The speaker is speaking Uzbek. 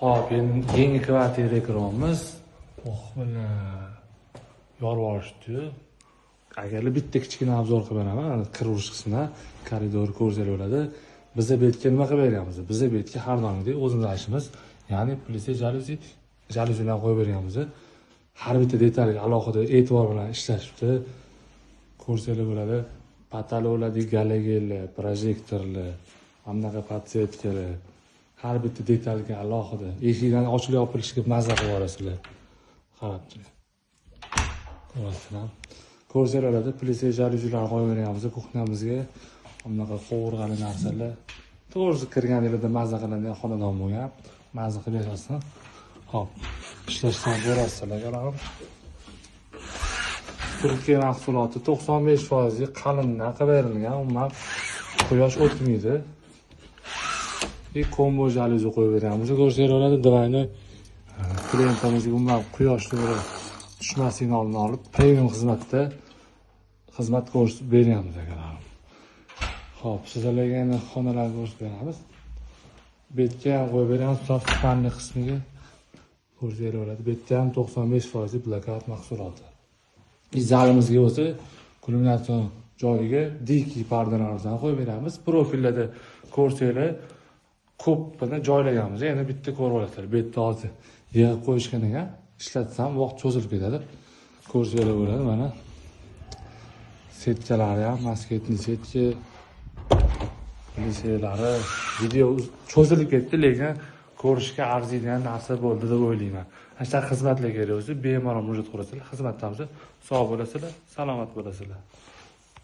Hop, endi yangi kvartiraga kiramiz. Bilan yorvorishdi. Agar bitta kichkina obzor qilib beraman, kirish qismida koridor ko'rsatib bo'ladi. Bizga bu yerga nima qilib beramiz? Bizga bu yerga har doimgidek o'zimiz ishimiz, ya'ni plise jaluzilar qo'yib beramiz. Har bitta detalga alohida e'tibor bilan ishlashibdi. Ko'rsatib bo'ladi. Patologlar, galagellar, projektorlar, hamnaqa podsvetkalar, har bitta detalga alohida eshiklarni ochilib yopilishiga mazza qilib yuborasizlar. Qarab turing. Ko'rsatiladi, plise jaluzilar qo'yib beramiz kuxnyamizga. Hamnaqa qovurg'ali narsalar. To'g'risi kirganingizda mazza qiladigan xonadon bo'lgan. Mazza qilib yashasizlar. Hop, ishlashdan ko'rasizlar, qarang. Turkiya mahsuloti 95% qalindan qilib berilgan, umuman quyosh o'tmaydi. Kombo jaluzi qo'yib beramiz. Ko'rsatiladi, divayni klientimizga umuman quyosh nuri tushmasligini oldini olib, premium xizmatda xizmat ko'rsatib beramiz akalar. Xo'p, sizlarga yana xonalarni ko'rsatib beramiz. Betga ham qo'yib beramiz, fanli qismiga ko'rsatiladi. Betda ham 95% blakat mahsuloti. Zalimizga bo'lsa, kulminatsion joyiga diki pardalardan qo'yib beramiz. Profillarda ko'rsanglar ko'pini joylaganmiz. Yana bitta ko'rib olasizlar. Betni hozir yig'ib qo'yishgan ekan, ishlatsam vaqt cho'zilib ketadi. Ko'rsanglar bo'ladi. Mana setkalari ham, masketli setka, liselari, video cho'zilib ketdi, lekin ko'rishga arziydigan narsa bo'ldi deb o'ylayman. Ashta xizmatlar kerak bo'lsa, bemalol murojaat qilasizlar. Xizmatdamiz. Sog' bo'lasizlar, salomat bo'lasizlar.